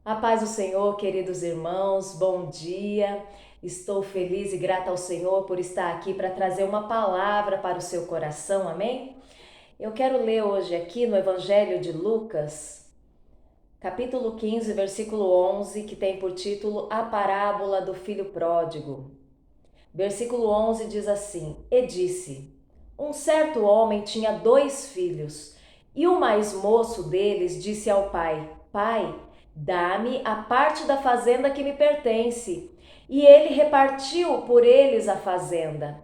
A paz do Senhor, queridos irmãos, bom dia. Estou feliz e grata ao Senhor por estar aqui para trazer uma palavra para o seu coração, amém? Eu quero ler hoje aqui no Evangelho de Lucas, capítulo 15, versículo 11, que tem por título A Parábola do Filho Pródigo. Versículo 11 diz assim: E disse: Um certo homem tinha 2 filhos, e o mais moço deles disse ao pai: Pai, dá-me a parte da fazenda que me pertence. E ele repartiu por eles a fazenda.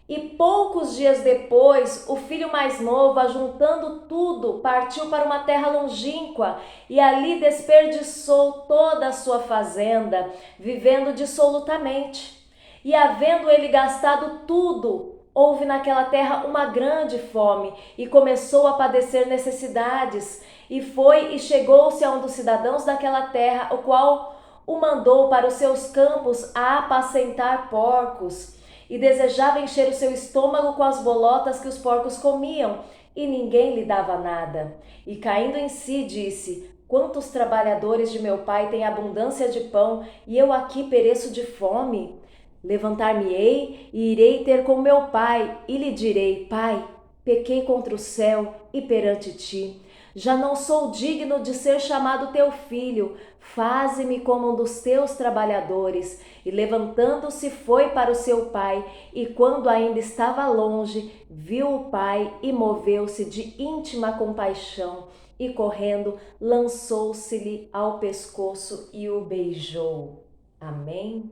E poucos dias depois, o filho mais novo, ajuntando tudo, partiu para uma terra longínqua e ali desperdiçou toda a sua fazenda, vivendo dissolutamente. E havendo ele gastado tudo, houve naquela terra uma grande fome e começou a padecer necessidades. E foi e chegou-se a um dos cidadãos daquela terra, o qual o mandou para os seus campos a apacentar porcos. E desejava encher o seu estômago com as bolotas que os porcos comiam, e ninguém lhe dava nada. E caindo em si, disse: Quantos trabalhadores de meu pai têm abundância de pão, e eu aqui pereço de fome? Levantar-me-ei e irei ter com meu pai, e lhe direi: Pai, pequei contra o céu e perante ti. Já não sou digno de ser chamado teu filho. Faze-me como um dos teus trabalhadores. E levantando-se foi para o seu pai, e quando ainda estava longe, viu o pai e moveu-se de íntima compaixão, e correndo, lançou-se-lhe ao pescoço e o beijou. Amém?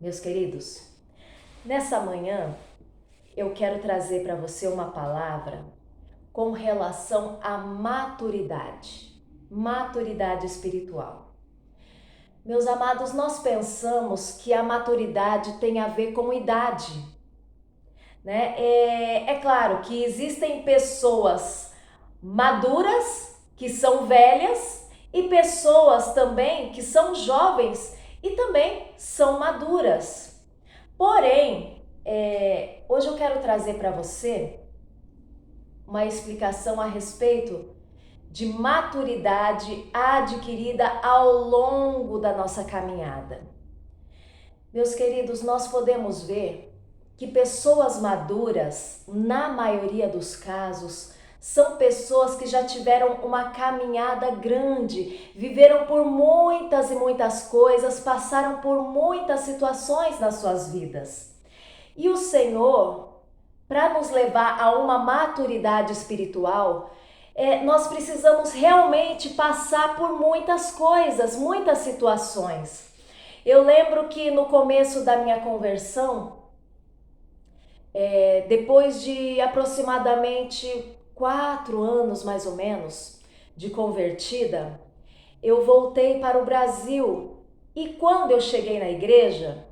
Meus queridos, nessa manhã eu quero trazer para você uma palavra com relação à maturidade espiritual. Meus amados, nós pensamos que a maturidade tem a ver com idade, né? É claro que existem pessoas maduras, que são velhas, e pessoas também que são jovens e também são maduras. Porém, hoje eu quero trazer para você uma explicação a respeito de maturidade adquirida ao longo da nossa caminhada. Meus queridos, nós podemos ver que pessoas maduras, na maioria dos casos, são pessoas que já tiveram uma caminhada grande, viveram por muitas e muitas coisas, passaram por muitas situações nas suas vidas. E o Senhor, para nos levar a uma maturidade espiritual, nós precisamos realmente passar por muitas coisas, muitas situações. Eu lembro que no começo da minha conversão, depois de aproximadamente 4 anos mais ou menos de convertida, eu voltei para o Brasil. E quando eu cheguei na igreja,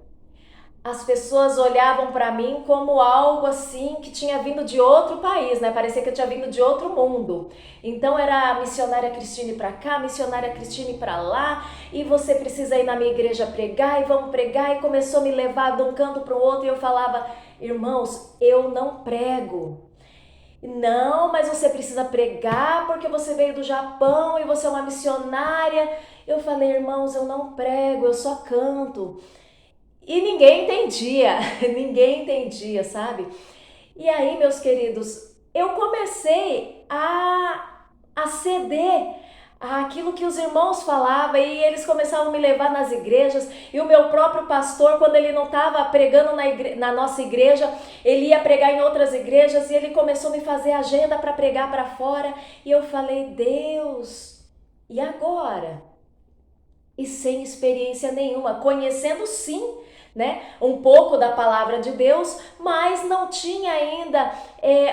as pessoas olhavam para mim como algo assim que tinha vindo de outro país, né? Parecia que eu tinha vindo de outro mundo. Então era a missionária Cristine para cá, missionária Cristine para lá, e você precisa ir na minha igreja pregar, e vamos pregar, e começou a me levar de um canto para o outro, e eu falava: irmãos, eu não prego. Não, mas você precisa pregar porque você veio do Japão e você é uma missionária. Eu falei: irmãos, eu não prego, eu só canto. E ninguém entendia, ninguém entendia, sabe? E aí, meus queridos, eu comecei a ceder àquilo que os irmãos falavam, e eles começavam a me levar nas igrejas. E o meu próprio pastor, quando ele não estava pregando na nossa igreja, ele ia pregar em outras igrejas, e ele começou a me fazer agenda para pregar para fora. E eu falei: Deus, e agora? E sem experiência nenhuma, conhecendo sim, né, um pouco da palavra de Deus, mas não tinha ainda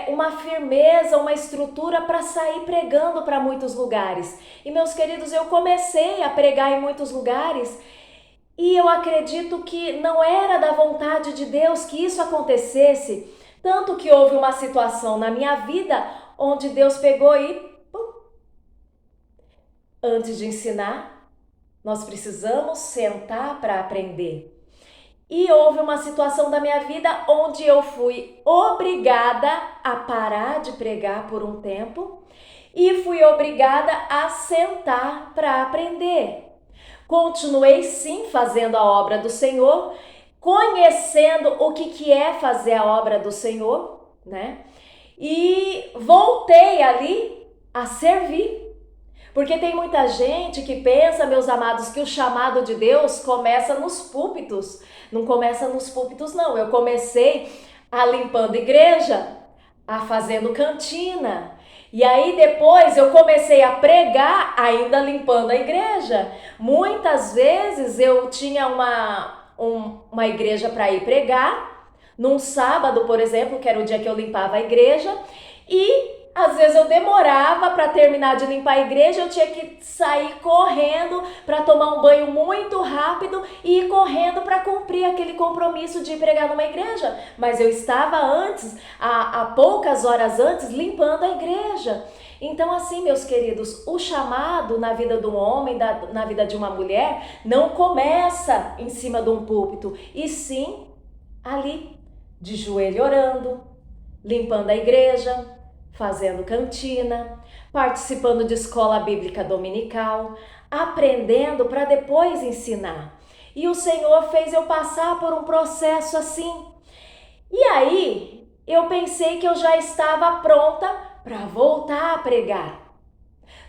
uma firmeza, uma estrutura para sair pregando para muitos lugares. E meus queridos, eu comecei a pregar em muitos lugares, e eu acredito que não era da vontade de Deus que isso acontecesse, tanto que houve uma situação na minha vida onde Deus pegou e, pum, antes de ensinar, nós precisamos sentar para aprender. E houve uma situação da minha vida onde eu fui obrigada a parar de pregar por um tempo e fui obrigada a sentar para aprender. Continuei sim fazendo a obra do Senhor, conhecendo o que é fazer a obra do Senhor, né? E voltei ali a servir. Porque tem muita gente que pensa, meus amados, que o chamado de Deus começa nos púlpitos. Não começa nos púlpitos, não. Eu comecei a limpando igreja, a fazendo cantina. E aí depois eu comecei a pregar, ainda limpando a igreja. Muitas vezes eu tinha uma igreja para ir pregar, num sábado, por exemplo, que era o dia que eu limpava a igreja, e às vezes eu demorava para terminar de limpar a igreja, eu tinha que sair correndo para tomar um banho muito rápido e ir correndo para cumprir aquele compromisso de pregar numa igreja. Mas eu estava antes, há poucas horas antes, limpando a igreja. Então assim, meus queridos, o chamado na vida de um homem, na vida de uma mulher, não começa em cima de um púlpito, e sim ali, de joelho orando, limpando a igreja, fazendo cantina, participando de escola bíblica dominical, aprendendo para depois ensinar. E o Senhor fez eu passar por um processo assim. E aí, eu pensei que eu já estava pronta para voltar a pregar.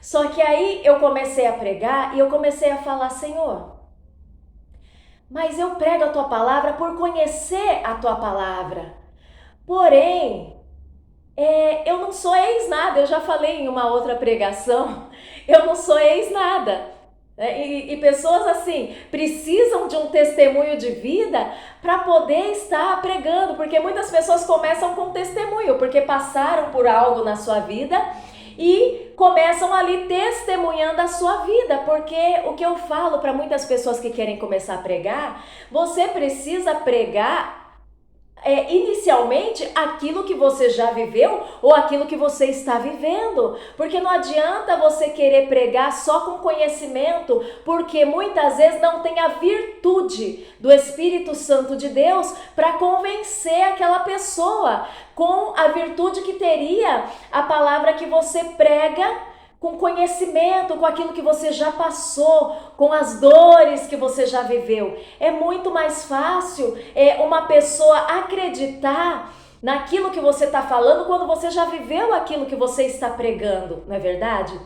Só que aí eu comecei a pregar e eu comecei a falar: Senhor, mas eu prego a Tua palavra por conhecer a Tua palavra. Porém, eu não sou ex-nada, eu já falei em uma outra pregação, eu não sou ex-nada. E pessoas assim precisam de um testemunho de vida para poder estar pregando, porque muitas pessoas começam com testemunho, porque passaram por algo na sua vida e começam ali testemunhando a sua vida, porque o que eu falo para muitas pessoas que querem começar a pregar, você precisa pregar inicialmente aquilo que você já viveu ou aquilo que você está vivendo, porque não adianta você querer pregar só com conhecimento, porque muitas vezes não tem a virtude do Espírito Santo de Deus para convencer aquela pessoa com a virtude que teria a palavra que você prega, com conhecimento, com aquilo que você já passou, com as dores que você já viveu. É muito mais fácil uma pessoa acreditar naquilo que você está falando quando você já viveu aquilo que você está pregando, não é verdade?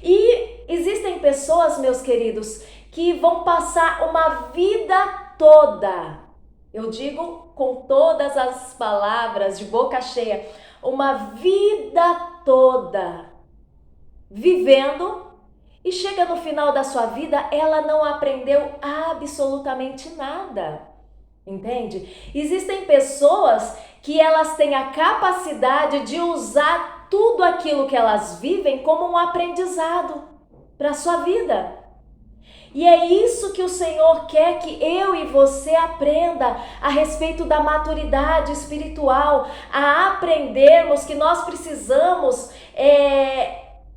E existem pessoas, meus queridos, que vão passar uma vida toda, eu digo com todas as palavras de boca cheia, uma vida toda vivendo, e chega no final da sua vida, ela não aprendeu absolutamente nada, entende? Existem pessoas que elas têm a capacidade de usar tudo aquilo que elas vivem como um aprendizado para a sua vida. E é isso que o Senhor quer que eu e você aprenda a respeito da maturidade espiritual, a aprendermos que nós precisamos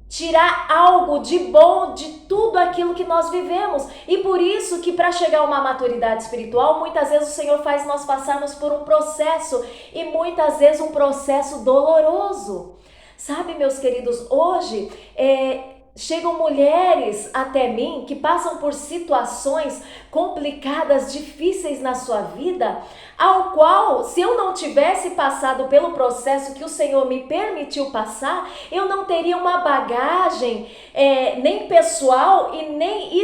tirar algo de bom de tudo aquilo que nós vivemos. E por isso que para chegar a uma maturidade espiritual, muitas vezes o Senhor faz nós passarmos por um processo, e muitas vezes um processo doloroso. Sabe, meus queridos, hoje chegam mulheres até mim que passam por situações complicadas, difíceis na sua vida, ao qual, se eu não tivesse passado pelo processo que o Senhor me permitiu passar, eu não teria uma bagagem nem pessoal e nem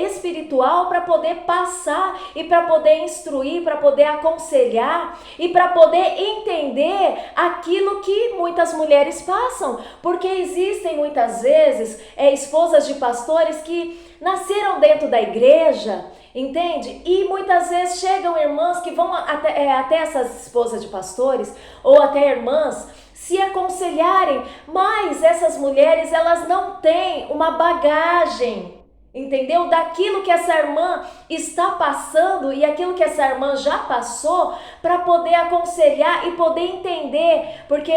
espiritual para poder passar e para poder instruir, para poder aconselhar e para poder entender aquilo que muitas mulheres passam, porque existem muitas vezes esposas de pastores que nasceram dentro da igreja, entende? E muitas vezes chegam irmãs que vão até essas esposas de pastores ou até irmãs se aconselharem, mas essas mulheres, elas não têm uma bagagem, entendeu? Daquilo que essa irmã está passando e aquilo que essa irmã já passou, para poder aconselhar e poder entender, porque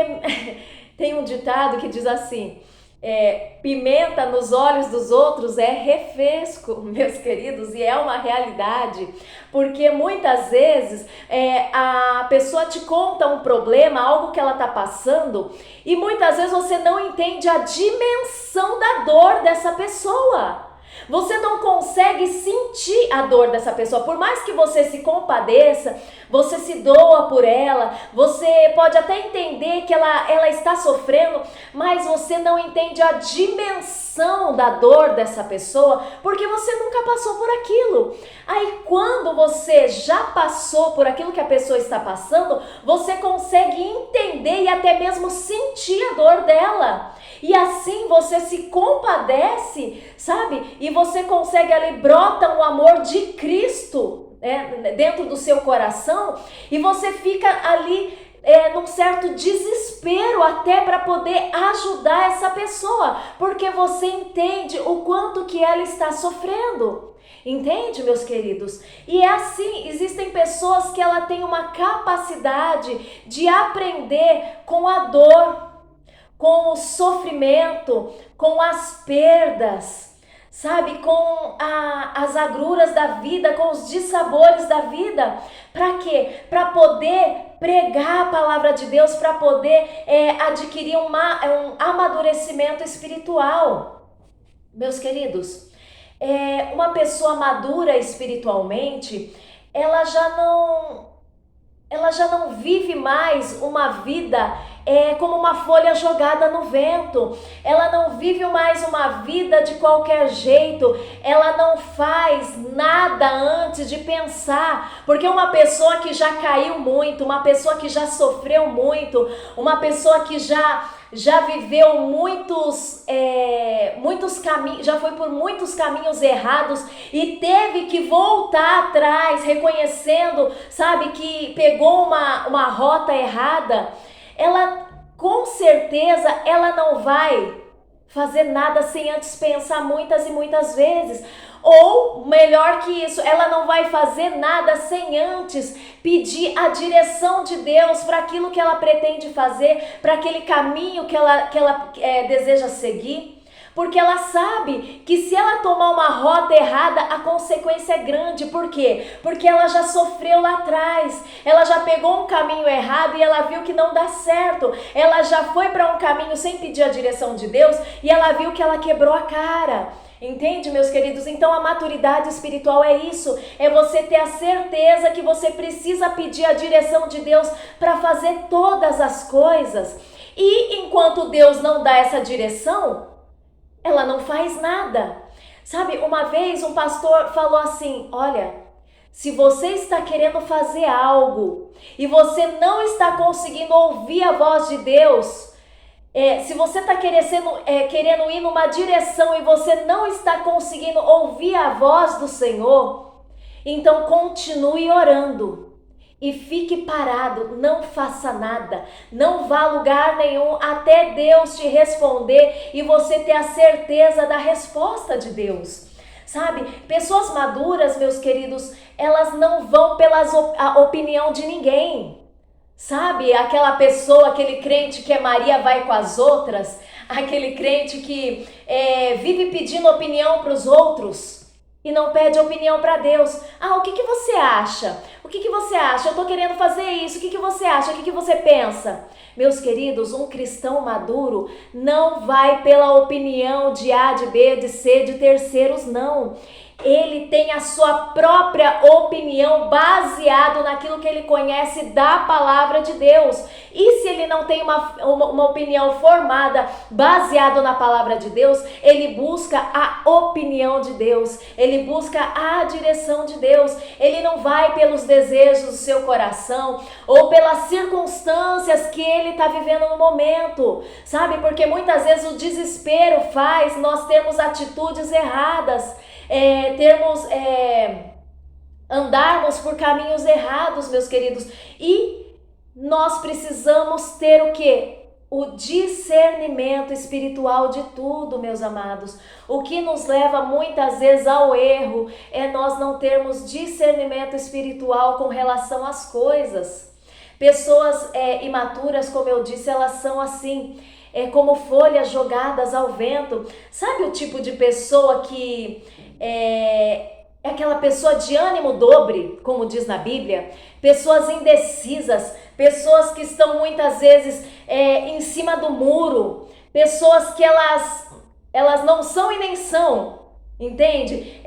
tem um ditado que diz assim: pimenta nos olhos dos outros é refresco, meus queridos, e é uma realidade, porque muitas vezes a pessoa te conta um problema, algo que ela está passando, e muitas vezes você não entende a dimensão da dor dessa pessoa. Você não consegue sentir a dor dessa pessoa. Por mais que você se compadeça, você se doa por ela, você pode até entender que ela está sofrendo, mas você não entende a dimensão da dor dessa pessoa, porque você nunca passou por aquilo. Aí quando você já passou por aquilo que a pessoa está passando, você consegue entender e até mesmo sentir a dor dela. E assim você se compadece, sabe? E você consegue ali, brota um amor de Cristo dentro do seu coração, e você fica ali num certo desespero até para poder ajudar essa pessoa, porque você entende o quanto que ela está sofrendo. Entende, meus queridos? E é assim, existem pessoas que ela tem uma capacidade de aprender com a dor, com o sofrimento, com as perdas, sabe, com as agruras da vida, com os dissabores da vida. Para quê? Para poder pregar a palavra de Deus, para poder adquirir um amadurecimento espiritual. Meus queridos, uma pessoa madura espiritualmente, ela já não vive mais uma vida como uma folha jogada no vento. Ela não vive mais uma vida de qualquer jeito. Ela não faz nada antes de pensar. Porque uma pessoa que já caiu muito, uma pessoa que já sofreu muito, uma pessoa que já viveu muitos caminhos, já foi por muitos caminhos errados e teve que voltar atrás, reconhecendo, sabe, que pegou uma rota errada. Ela, com certeza, ela não vai fazer nada sem antes pensar muitas e muitas vezes. Ou, melhor que isso, ela não vai fazer nada sem antes pedir a direção de Deus para aquilo que ela pretende fazer, para aquele caminho que ela deseja seguir. Porque ela sabe que se ela tomar uma rota errada, a consequência é grande. Por quê? Porque ela já sofreu lá atrás. Ela já pegou um caminho errado e ela viu que não dá certo. Ela já foi para um caminho sem pedir a direção de Deus e ela viu que ela quebrou a cara. Entende, meus queridos? Então a maturidade espiritual é isso. É você ter a certeza que você precisa pedir a direção de Deus para fazer todas as coisas. E enquanto Deus não dá essa direção, ela não faz nada. Sabe, uma vez um pastor falou assim: olha, se você está querendo fazer algo e você não está conseguindo ouvir a voz de Deus, se você está querendo ir numa direção e você não está conseguindo ouvir a voz do Senhor, então continue orando. E fique parado, não faça nada, não vá a lugar nenhum até Deus te responder e você ter a certeza da resposta de Deus. Sabe, pessoas maduras, meus queridos, elas não vão pela opinião de ninguém. Sabe, aquela pessoa, aquele crente que é Maria vai com as outras, aquele crente que vive pedindo opinião para os outros e não pede opinião para Deus. O que você acha? O que você acha? Eu estou querendo fazer isso. O que você acha? O que você pensa? Meus queridos, um cristão maduro não vai pela opinião de A, de B, de C, de terceiros, não. Ele tem a sua própria opinião baseado naquilo que ele conhece da palavra de Deus. E se ele não tem uma opinião formada baseado na palavra de Deus, ele busca a opinião de Deus, ele busca a direção de Deus. Ele não vai pelos desejos do seu coração ou pelas circunstâncias que ele está vivendo no momento, sabe? Porque muitas vezes o desespero faz nós termos atitudes erradas, andarmos por caminhos errados, meus queridos, e nós precisamos ter o quê? O discernimento espiritual de tudo, meus amados. O que nos leva muitas vezes ao erro é nós não termos discernimento espiritual com relação às coisas. Pessoas imaturas, como eu disse, elas são assim, como folhas jogadas ao vento. Sabe o tipo de pessoa que é aquela pessoa de ânimo dobre, como diz na Bíblia? Pessoas indecisas, pessoas que estão muitas vezes em cima do muro, pessoas que elas não são e nem são. Entende?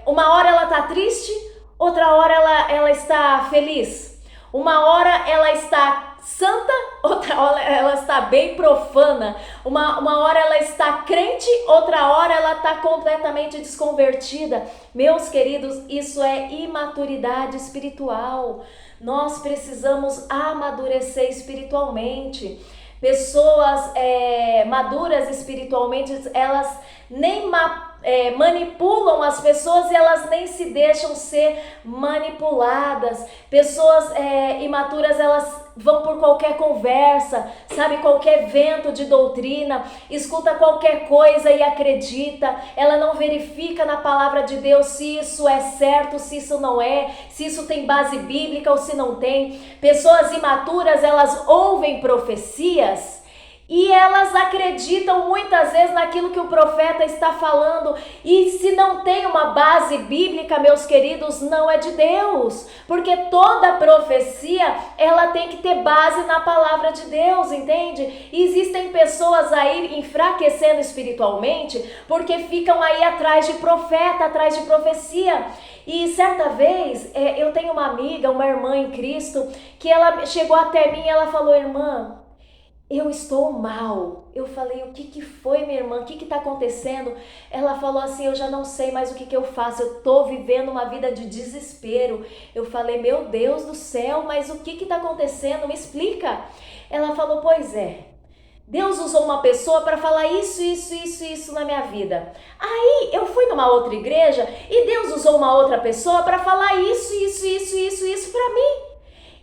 Uma hora ela está triste, outra hora ela está feliz. Uma hora ela está santa, outra hora ela está bem profana. Uma hora ela está crente, outra hora ela está completamente desconvertida. Meus queridos, isso é imaturidade espiritual. Nós precisamos amadurecer espiritualmente. Pessoas maduras espiritualmente, elas nem manipulam as pessoas e elas nem se deixam ser manipuladas. Pessoas imaturas, elas vão por qualquer conversa, sabe, qualquer vento de doutrina, escuta qualquer coisa e acredita. Ela não verifica na palavra de Deus se isso é certo, se isso não é, se isso tem base bíblica ou se não tem. Pessoas imaturas, elas ouvem profecias e elas acreditam muitas vezes naquilo que o profeta está falando. E se não tem uma base bíblica, meus queridos, não é de Deus. Porque toda profecia, ela tem que ter base na palavra de Deus, entende? E existem pessoas aí enfraquecendo espiritualmente porque ficam aí atrás de profeta, atrás de profecia. E certa vez, eu tenho uma amiga, uma irmã em Cristo, que ela chegou até mim e ela falou: irmã, eu estou mal. Eu falei: o que foi, minha irmã? O que está acontecendo? Ela falou assim: eu já não sei mais o que eu faço. Eu estou vivendo uma vida de desespero. Eu falei: meu Deus do céu, mas o que está acontecendo? Me explica. Ela falou: pois é, Deus usou uma pessoa para falar isso na minha vida. Aí eu fui numa outra igreja e Deus usou uma outra pessoa para falar isso para mim.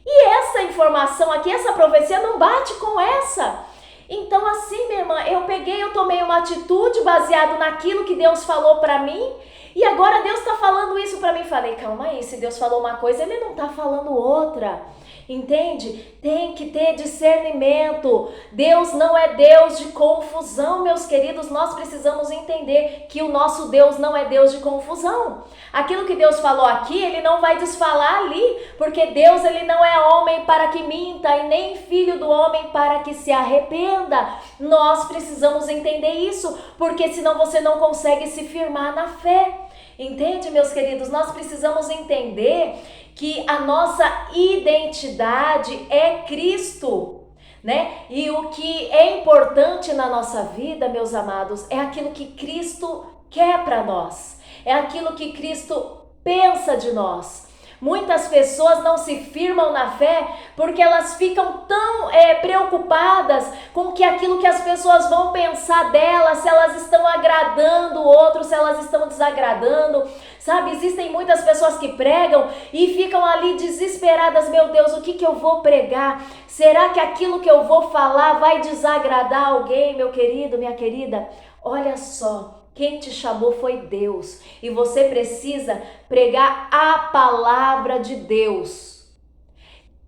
E essa informação aqui, essa profecia não bate com essa. Então assim, minha irmã, eu tomei uma atitude baseado naquilo que Deus falou para mim. E agora Deus está falando isso para mim. Falei: calma aí, se Deus falou uma coisa, Ele não está falando outra. Entende? Tem que ter discernimento. Deus não é Deus de confusão, meus queridos. Nós precisamos entender que o nosso Deus não é Deus de confusão. Aquilo que Deus falou aqui, Ele não vai desfalar ali, porque Deus, Ele não é homem para que minta e nem filho do homem para que se arrependa. Nós precisamos entender isso, porque senão você não consegue se firmar na fé. Entende, meus queridos? Nós precisamos entender que a nossa identidade é Cristo, né? E o que é importante na nossa vida, meus amados, é aquilo que Cristo quer para nós, é aquilo que Cristo pensa de nós. Muitas pessoas não se firmam na fé porque elas ficam tão preocupadas com aquilo que as pessoas vão pensar delas, se elas estão agradando o outro, se elas estão desagradando. Sabe, existem muitas pessoas que pregam e ficam ali desesperadas: meu Deus, o que eu vou pregar? Será que aquilo que eu vou falar vai desagradar alguém, meu querido, minha querida? Olha só. Quem te chamou foi Deus e você precisa pregar a palavra de Deus.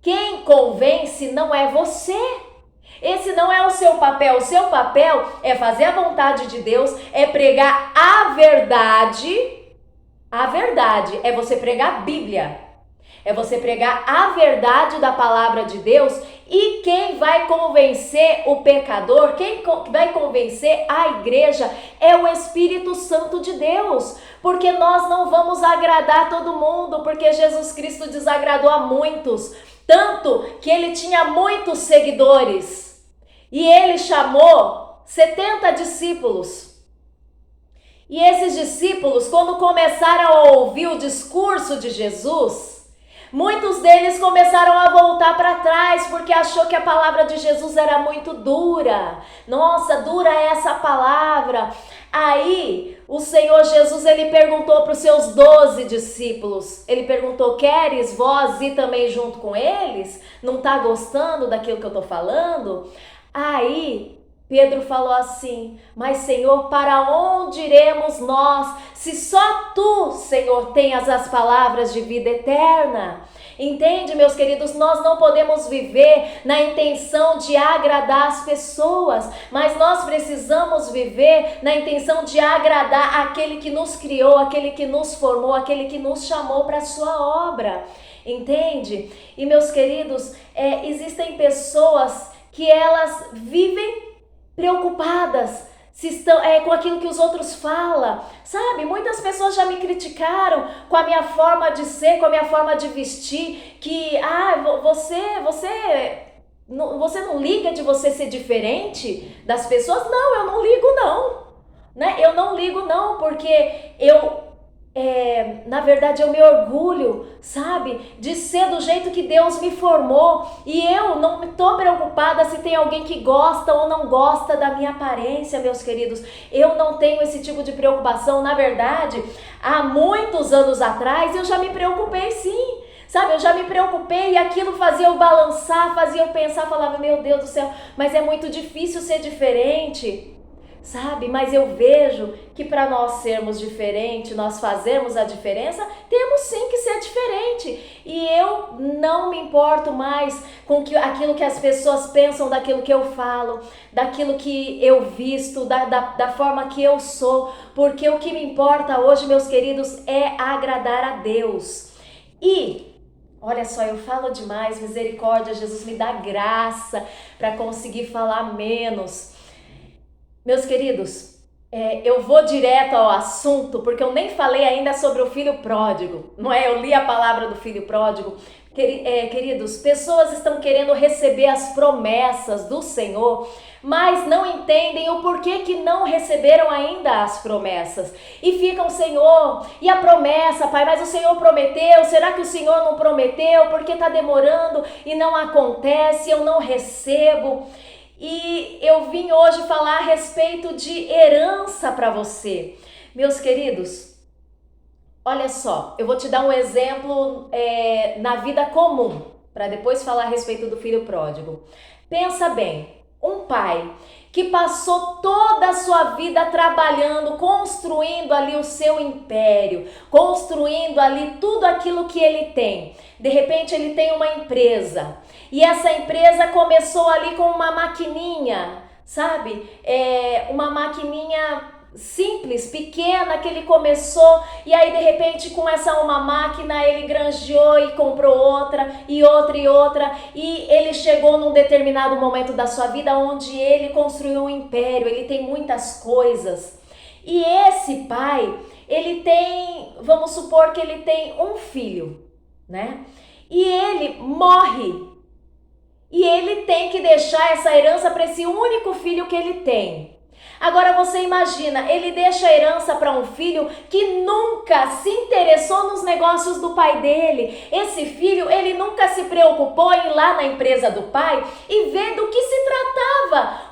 Quem convence não é você. Esse não é o seu papel. O seu papel é fazer a vontade de Deus, é pregar a verdade. A verdade é você pregar a Bíblia. É você pregar a verdade da palavra de Deus. E quem vai convencer o pecador, quem vai convencer a igreja é o Espírito Santo de Deus. Porque nós não vamos agradar todo mundo, porque Jesus Cristo desagradou a muitos. Tanto que ele tinha muitos seguidores. E ele chamou 70 discípulos. E esses discípulos, quando começaram a ouvir o discurso de Jesus, muitos deles começaram a voltar para trás porque achou que a palavra de Jesus era muito dura. Nossa, dura é essa palavra. Aí o Senhor Jesus, ele perguntou para os seus 12 discípulos, ele perguntou: queres vós ir também junto com eles? Não está gostando daquilo que eu estou falando? Aí Pedro falou assim: mas Senhor, para onde iremos nós, se só Tu, Senhor, tenhas as palavras de vida eterna? Entende, meus queridos? Nós não podemos viver na intenção de agradar as pessoas, mas nós precisamos viver na intenção de agradar aquele que nos criou, aquele que nos formou, aquele que nos chamou para a sua obra. Entende? E, meus queridos, existem pessoas que elas vivem preocupadas, com aquilo que os outros falam, sabe? Muitas pessoas já me criticaram com a minha forma de ser, com a minha forma de vestir, que você não liga de você ser diferente das pessoas? Não, eu não ligo não, né? Eu não ligo não, porque na verdade eu me orgulho, sabe, de ser do jeito que Deus me formou, e eu não estou preocupada se tem alguém que gosta ou não gosta da minha aparência, meus queridos. Eu não tenho esse tipo de preocupação. Na verdade, há muitos anos atrás eu já me preocupei sim, sabe, eu já me preocupei, e aquilo fazia eu balançar, fazia eu pensar, falava, meu Deus do céu, mas é muito difícil ser diferente, sabe? Mas eu vejo que para nós sermos diferentes, nós fazermos a diferença, temos sim que ser diferente. E eu não me importo mais com aquilo que as pessoas pensam daquilo que eu falo, daquilo que eu visto, da forma que eu sou, porque o que me importa hoje, meus queridos, é agradar a Deus. E olha só, eu falo demais, misericórdia, Jesus me dá graça para conseguir falar menos. Meus queridos, eu vou direto ao assunto, porque eu nem falei ainda sobre o filho pródigo, não é? Eu li a palavra do filho pródigo. Queridos, pessoas estão querendo receber as promessas do Senhor, mas não entendem o porquê que não receberam ainda as promessas. E ficam, Senhor, e a promessa, Pai, mas o Senhor prometeu, será que o Senhor não prometeu? Porque está demorando e não acontece, eu não recebo. E eu vim hoje falar a respeito de herança para você. Meus queridos, olha só, eu vou te dar um exemplo na vida comum, para depois falar a respeito do filho pródigo. Pensa bem, um pai que passou toda a sua vida trabalhando, construindo ali o seu império, construindo ali tudo aquilo que ele tem. De repente ele tem uma empresa, e essa empresa começou ali com uma maquininha, sabe? Uma maquininha simples, pequena, que ele começou, e aí de repente com essa uma máquina ele granjeou e comprou outra e outra e outra, e ele chegou num determinado momento da sua vida onde ele construiu um império, ele tem muitas coisas. E esse pai, ele tem, vamos supor que ele tem um filho, né? E ele morre. E ele tem que deixar essa herança para esse único filho que ele tem. Agora você imagina, ele deixa a herança para um filho que nunca se interessou nos negócios do pai dele. Esse filho, ele nunca se preocupou em ir lá na empresa do pai e ver do que se tratava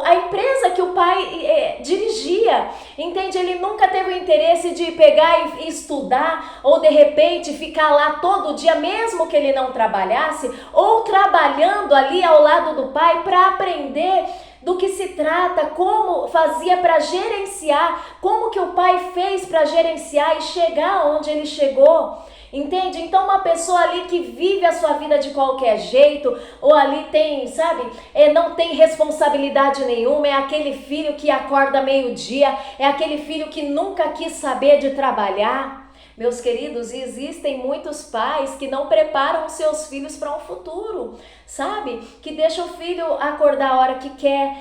a empresa que o pai dirigia. Entende? Ele nunca teve o interesse de pegar e estudar, ou de repente ficar lá todo dia, mesmo que ele não trabalhasse, ou trabalhando ali ao lado do pai para aprender do que se trata, como fazia para gerenciar, como que o pai fez para gerenciar e chegar onde ele chegou. Entende? Então uma pessoa ali que vive a sua vida de qualquer jeito, ou ali tem, sabe, não tem responsabilidade nenhuma, é aquele filho que acorda meio-dia, é aquele filho que nunca quis saber de trabalhar. Meus queridos, existem muitos pais que não preparam seus filhos para um futuro, sabe? Que deixa o filho acordar a hora que quer,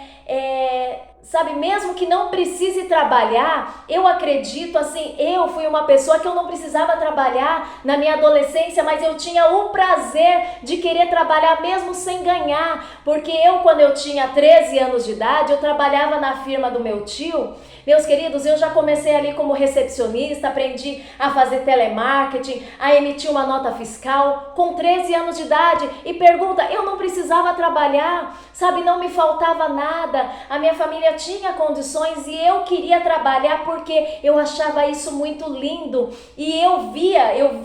sabe? Mesmo que não precise trabalhar. Eu acredito, assim, eu fui uma pessoa que eu não precisava trabalhar na minha adolescência, mas eu tinha o prazer de querer trabalhar mesmo sem ganhar, porque quando eu tinha 13 anos de idade, eu trabalhava na firma do meu tio. Meus queridos, eu já comecei ali como recepcionista, aprendi a fazer telemarketing, a emitir uma nota fiscal com 13 anos de idade. E pergunta, eu não precisava trabalhar, sabe? Não me faltava nada. A minha família tinha condições e eu queria trabalhar porque eu achava isso muito lindo. E eu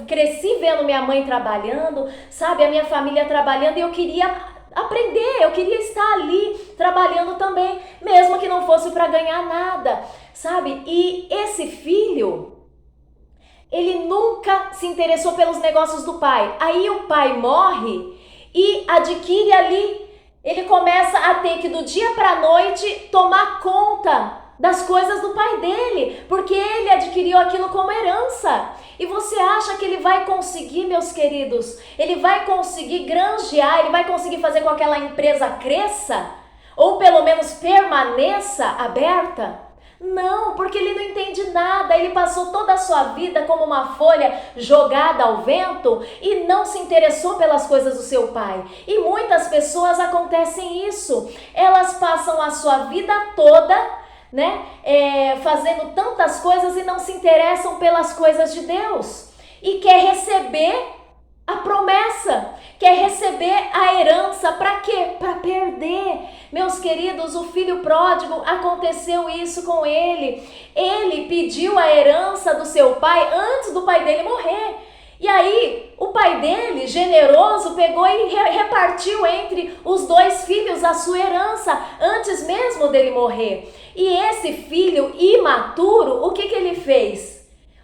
cresci vendo minha mãe trabalhando, sabe? A minha família trabalhando, e eu queria aprender, eu queria estar ali trabalhando também, mesmo que não fosse para ganhar nada, sabe? E esse filho, ele nunca se interessou pelos negócios do pai. Aí o pai morre e adquire ali, ele começa a ter que do dia para a noite tomar conta das coisas do pai dele, porque ele adquiriu aquilo como herança. E você acha que ele vai conseguir, meus queridos? Ele vai conseguir granjear, ele vai conseguir fazer com que aquela empresa cresça? ou pelo menos permaneça aberta? Não, porque ele não entende nada, ele passou toda a sua vida como uma folha jogada ao vento e não se interessou pelas coisas do seu pai. E muitas pessoas acontecem isso, elas passam a sua vida toda, né, fazendo tantas coisas e não se interessam pelas coisas de Deus. E quer receber a promessa, quer receber a herança, para quê? Para perder. Meus queridos, o filho pródigo, aconteceu isso com ele. Ele pediu a herança do seu pai antes do pai dele morrer. E aí, o pai dele, generoso, pegou e repartiu entre os dois filhos a sua herança, antes mesmo dele morrer. E esse filho imaturo, o que ele fez?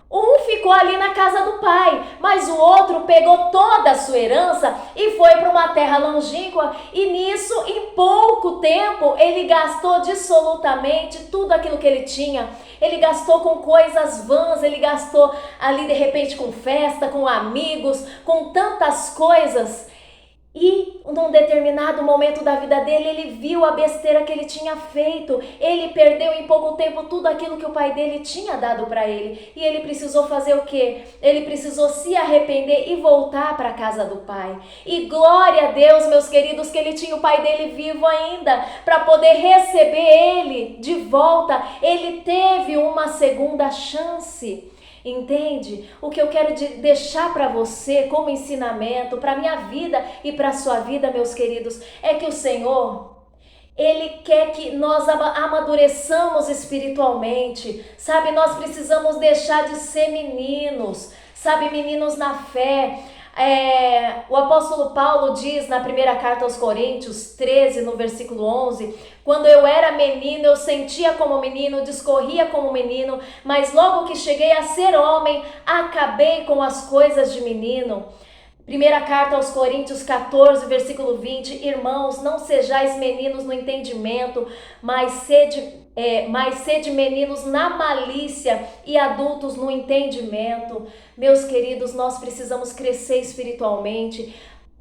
Um ficou ali na casa do pai, mas o outro pegou toda a sua herança e foi para uma terra longínqua. E nisso, em pouco tempo, ele gastou dissolutamente tudo aquilo que ele tinha. Ele gastou com coisas vãs, ele gastou ali de repente com festa, com amigos, com tantas coisas. E num determinado momento da vida dele, ele viu a besteira que ele tinha feito. Ele perdeu em pouco tempo tudo aquilo que o pai dele tinha dado para ele. E ele precisou fazer o quê? Ele precisou se arrepender e voltar para a casa do pai. E glória a Deus, meus queridos, que ele tinha o pai dele vivo ainda, para poder receber ele de volta. Ele teve uma segunda chance. Entende? O que eu quero deixar para você como ensinamento, para a minha vida e para a sua vida, meus queridos, é que o Senhor, Ele quer que nós amadureçamos espiritualmente, sabe? Nós precisamos deixar de ser meninos, sabe? Meninos na fé. O apóstolo Paulo diz na primeira carta aos Coríntios 13, no versículo 11, quando eu era menino, eu sentia como menino, discorria como menino, mas logo que cheguei a ser homem, acabei com as coisas de menino. Primeira carta aos Coríntios 14, versículo 20, irmãos, não sejais meninos no entendimento, mas sede meninos na malícia e adultos no entendimento. Meus queridos, nós precisamos crescer espiritualmente,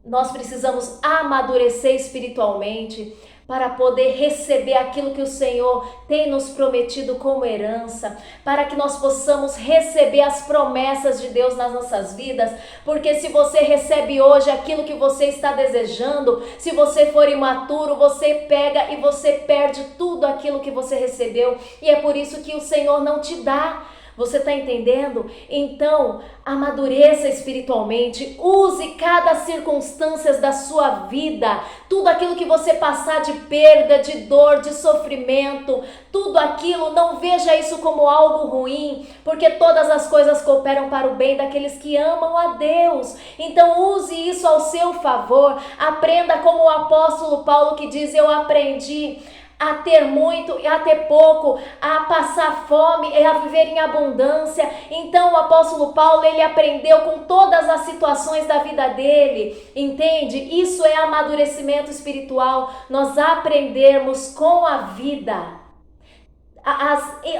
nós precisamos amadurecer espiritualmente, para poder receber aquilo que o Senhor tem nos prometido como herança, para que nós possamos receber as promessas de Deus nas nossas vidas, porque se você recebe hoje aquilo que você está desejando, se você for imaturo, você pega e você perde tudo aquilo que você recebeu, e é por isso que o Senhor não te dá. Você está entendendo? Então, amadureça espiritualmente, use cada circunstância da sua vida, tudo aquilo que você passar de perda, de dor, de sofrimento, tudo aquilo, não veja isso como algo ruim, porque todas as coisas cooperam para o bem daqueles que amam a Deus. Então, use isso ao seu favor, aprenda como o apóstolo Paulo que diz, eu aprendi a ter muito e a ter pouco, a passar fome e a viver em abundância. Então o apóstolo Paulo, ele aprendeu com todas as situações da vida dele, entende? Isso é amadurecimento espiritual, nós aprendermos com a vida.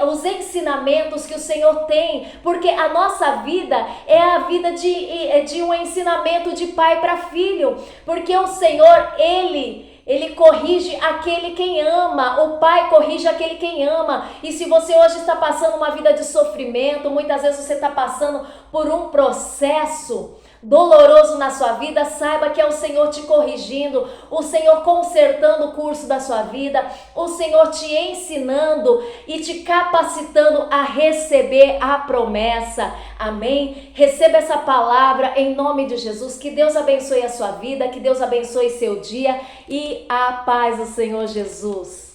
Os ensinamentos que o Senhor tem, porque a nossa vida é a vida de um ensinamento de pai para filho, porque o Senhor, Ele corrige aquele quem ama, o Pai corrige aquele quem ama. E se você hoje está passando uma vida de sofrimento, muitas vezes você está passando por um processo doloroso na sua vida, saiba que é o Senhor te corrigindo, o Senhor consertando o curso da sua vida, o Senhor te ensinando e te capacitando a receber a promessa. Amém? Receba essa palavra em nome de Jesus. Que Deus abençoe a sua vida, que Deus abençoe seu dia e a paz do Senhor Jesus.